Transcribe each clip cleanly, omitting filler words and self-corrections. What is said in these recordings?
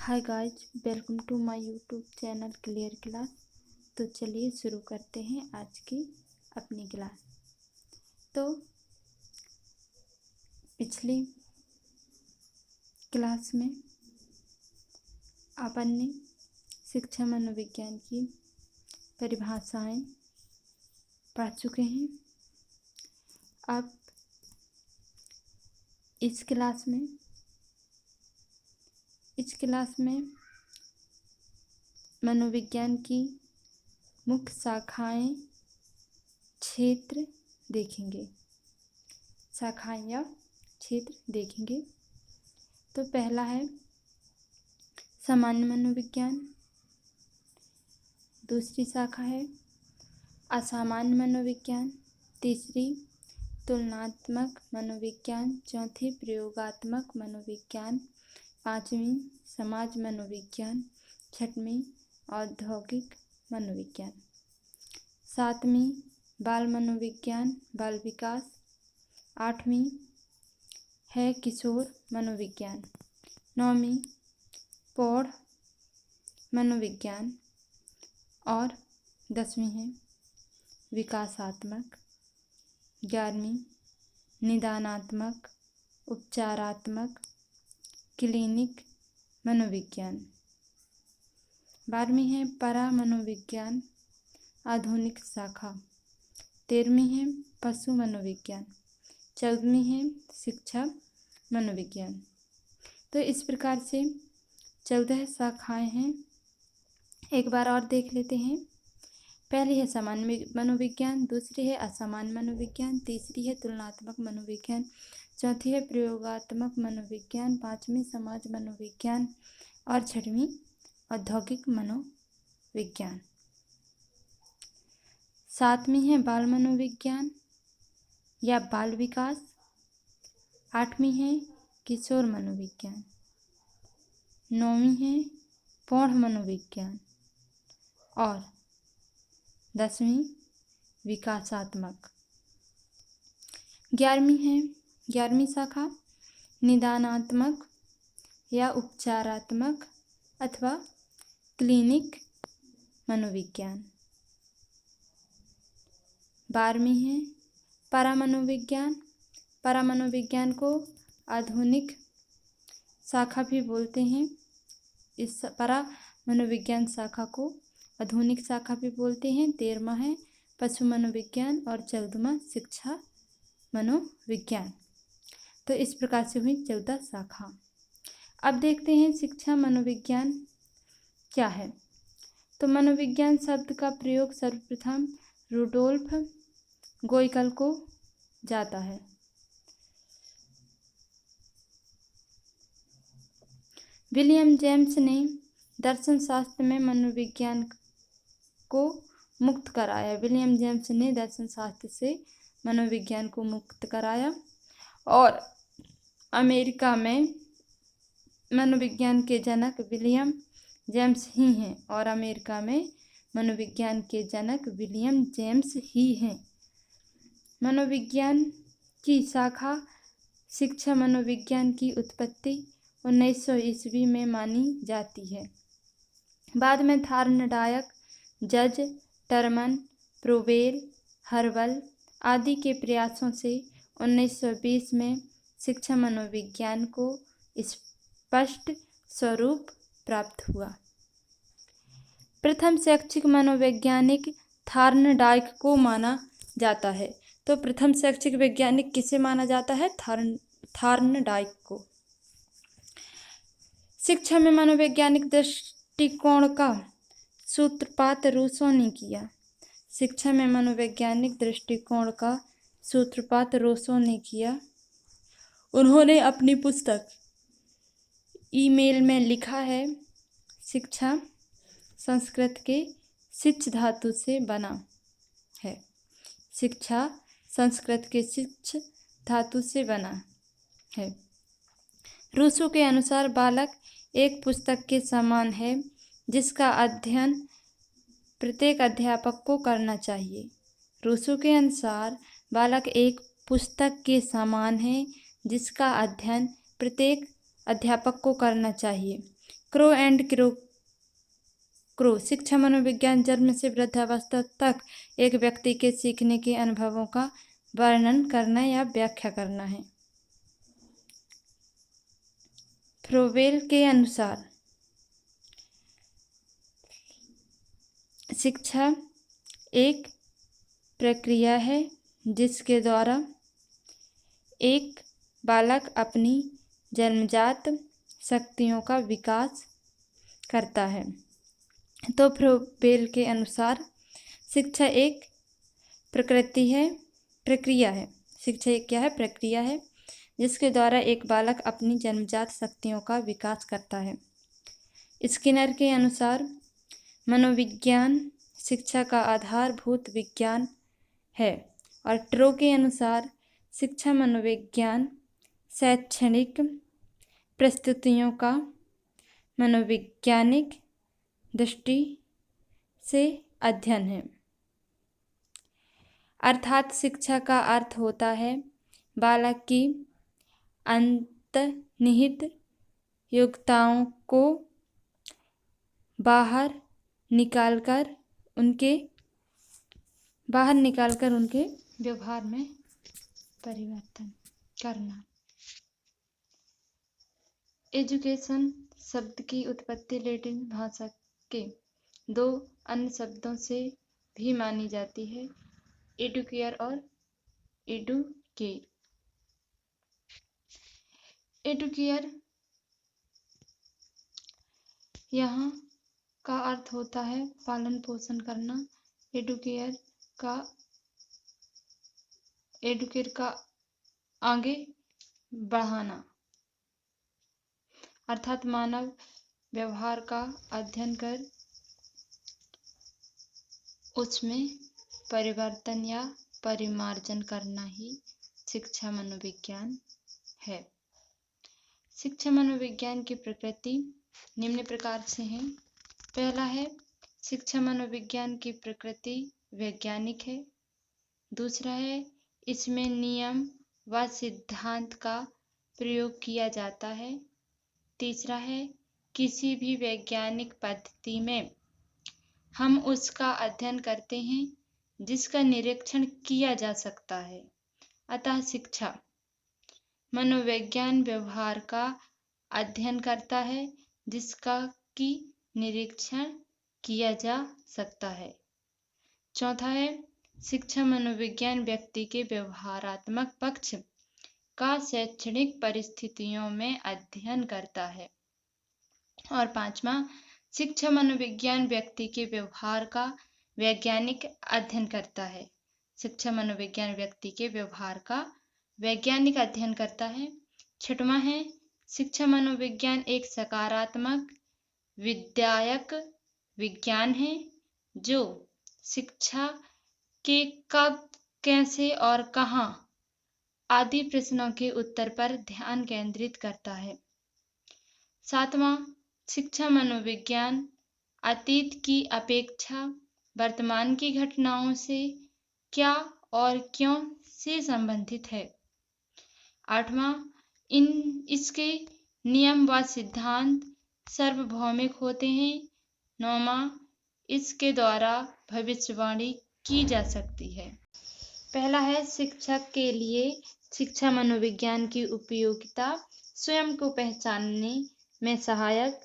Hi guys, welcome to my YouTube channel clear class. तो चलिए शुरू करते हैं आज की अपनी क्लास। तो पिछली क्लास में अपन ने शिक्षा मनोविज्ञान की परिभाषाएं पढ़ चुके हैं। अब इस क्लास में मनोविज्ञान की मुख्य शाखाएं क्षेत्र देखेंगे। शाखाएं या क्षेत्र देखेंगे। तो पहला है सामान्य मनोविज्ञान, दूसरी शाखा है असामान्य मनोविज्ञान, तीसरी तुलनात्मक मनोविज्ञान, चौथी प्रयोगात्मक मनोविज्ञान, पांचवी समाज मनोविज्ञान, छठवीं औद्योगिक मनोविज्ञान, सातवीं बाल मनोविज्ञान बाल विकास, आठवीं है किशोर मनोविज्ञान, नौवीं प्रौढ़ मनोविज्ञान और 10वीं है विकासात्मक, 11वीं निदानात्मक उपचारात्मक क्लिनिक मनोविज्ञान, 12वीं है परा मनोविज्ञान आधुनिक शाखा, 13वीं है पशु मनोविज्ञान, 14वीं है शिक्षा मनोविज्ञान। तो इस प्रकार से 14 शाखाएं हैं। एक बार और देख लेते हैं। पहली है सामान्य मनोविज्ञान, दूसरी है असामान्य मनोविज्ञान, तीसरी है तुलनात्मक मनोविज्ञान, चौथी है प्रयोगात्मक मनोविज्ञान, पांचवी समाज मनोविज्ञान और छठवीं औद्योगिक मनोविज्ञान, सातवीं है बाल मनोविज्ञान या बाल विकास, आठवीं है किशोर मनोविज्ञान, नौवीं है प्रौढ़ मनोविज्ञान और 10वीं विकासात्मक। 11वीं शाखा निदानात्मक या उपचारात्मक अथवा क्लिनिक मनोविज्ञान। 12वीं है परामनोविज्ञान। परामनोविज्ञान को आधुनिक शाखा भी बोलते हैं। इस परामनोविज्ञान शाखा को आधुनिक शाखा भी बोलते हैं। 13वां है पशु मनोविज्ञान और 14वां शिक्षा मनोविज्ञान। तो इस प्रकार से हुई 14 शाखा। अब देखते हैं शिक्षा मनोविज्ञान क्या है। तो मनोविज्ञान शब्द का प्रयोग सर्वप्रथम रुडोल्फ गोइकल को जाता है। विलियम जेम्स ने दर्शन शास्त्र में मनोविज्ञान को मुक्त कराया। विलियम जेम्स ने दर्शन शास्त्र से मनोविज्ञान को मुक्त कराया और अमेरिका में मनोविज्ञान के जनक विलियम जेम्स ही हैं और अमेरिका में मनोविज्ञान के जनक विलियम जेम्स ही हैं। मनोविज्ञान की शाखा शिक्षा मनोविज्ञान की उत्पत्ति 1900 ईस्वी में मानी जाती है। बाद में थार्नडायक, जज, टर्मन, प्रोवेल, हर्बल आदि के प्रयासों से 1920 में शिक्षा मनोविज्ञान को स्पष्ट स्वरूप प्राप्त हुआ। प्रथम शैक्षिक मनोवैज्ञानिक थार्नडाइक को माना जाता है। तो प्रथम शैक्षिक वैज्ञानिक किसे माना जाता है? थार्नडाइक को। शिक्षा में मनोवैज्ञानिक दृष्टिकोण का सूत्रपात रूसो ने किया। शिक्षा में मनोवैज्ञानिक दृष्टिकोण का सूत्रपात रूसो ने किया। उन्होंने अपनी पुस्तक ईमेल में लिखा है, शिक्षा संस्कृत के शिच धातु से बना है। शिक्षा संस्कृत के शिच धातु से बना है। रूसो के अनुसार बालक एक पुस्तक के समान है जिसका अध्ययन प्रत्येक अध्यापक को करना चाहिए। रूसो के अनुसार बालक एक पुस्तक के समान है जिसका अध्ययन प्रत्येक अध्यापक को करना चाहिए। Crow and crow. शिक्षा मनोविज्ञान जन्म से वृद्धावस्था तक एक व्यक्ति के सीखने के अनुभवों का वर्णन करना या व्याख्या करना है। फ्रोबेल के अनुसार शिक्षा एक प्रक्रिया है जिसके द्वारा एक बालक अपनी जन्मजात शक्तियों का विकास करता है। तो फ्रोबेल के अनुसार शिक्षा एक प्रक्रिया है। शिक्षा एक क्या है? प्रक्रिया है जिसके द्वारा एक बालक अपनी जन्मजात शक्तियों का विकास करता है। स्किनर के अनुसार मनोविज्ञान शिक्षा का आधारभूत विज्ञान है। और ट्रो के अनुसार शिक्षा मनोविज्ञान शैक्षणिक प्रस्तुतियों का मनोवैज्ञानिक दृष्टि से अध्ययन है। अर्थात शिक्षा का अर्थ होता है बालक की अंतर्निहित योग्यताओं को बाहर निकालकर उनके व्यवहार में परिवर्तन करना। एजुकेशन शब्द की उत्पत्ति लैटिन भाषा के दो अन्य शब्दों से भी मानी जाती है, एडुकेयर और एडुकेट। एडुकेयर यहाँ का अर्थ होता है पालन पोषण करना। एडुकेयर का आगे बढ़ाना, अर्थात मानव व्यवहार का अध्ययन कर उसमें परिवर्तन या परिमार्जन करना ही शिक्षा मनोविज्ञान है। शिक्षा मनोविज्ञान की प्रकृति निम्न प्रकार से है। पहला है शिक्षा मनोविज्ञान की प्रकृति वैज्ञानिक है। दूसरा है इसमें नियम व सिद्धांत का प्रयोग किया जाता है। तीसरा है किसी भी वैज्ञानिक पद्धति में हम उसका अध्ययन करते हैं जिसका निरीक्षण किया जा सकता है। अतः शिक्षा मनोविज्ञान व्यवहार का अध्ययन करता है जिसका कि निरीक्षण किया जा सकता है। चौथा है शिक्षा मनोविज्ञान व्यक्ति के व्यवहारात्मक पक्ष का शैक्षणिक परिस्थितियों में अध्ययन करता है। और पांचवा शिक्षा मनोविज्ञान व्यक्ति के व्यवहार का वैज्ञानिक अध्ययन करता है। शिक्षा मनोविज्ञान व्यक्ति के व्यवहार का वैज्ञानिक अध्ययन करता है। छठवां है शिक्षा मनोविज्ञान एक सकारात्मक विधायक विज्ञान है जो शिक्षा के कब, कैसे और कहाँ आदि प्रश्नों के उत्तर पर ध्यान केंद्रित करता है। सातवां शिक्षा मनोविज्ञान अतीत की अपेक्षा वर्तमान की घटनाओं से क्या और क्यों से संबंधित है। आठवां इसके नियम व सिद्धांत सार्वभौमिक होते हैं। नौवां इसके द्वारा भविष्यवाणी की जा सकती है। पहला है शिक्षक के लिए शिक्षा मनोविज्ञान की उपयोगिता स्वयं को पहचानने में सहायक।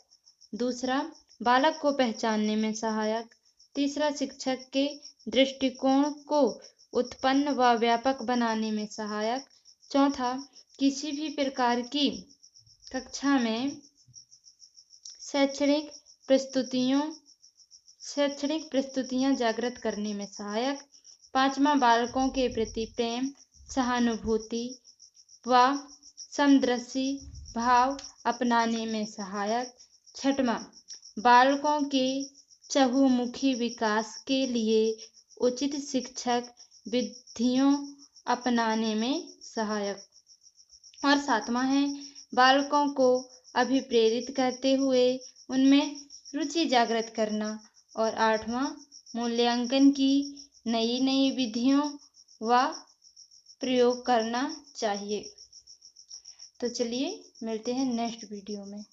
दूसरा बालक को पहचानने में सहायक। तीसरा शिक्षक के दृष्टिकोण को उत्पन्न व व्यापक बनाने में सहायक। चौथा किसी भी प्रकार की कक्षा में शैक्षणिक प्रस्तुतियां जागृत करने में सहायक। पांचवा बालकों के प्रति प्रेम, सहानुभूति व समदर्शी भाव अपनाने में सहायक। छठवां बालकों के चहुमुखी विकास के लिए उचित शिक्षक विधियों अपनाने में सहायक। और सातवां है बालकों को अभिप्रेरित करते हुए उनमें रुचि जागृत करना। और आठवां मूल्यांकन की नई विधियों व प्रयोग करना चाहिए। तो चलिए मिलते हैं नेक्स्ट वीडियो में।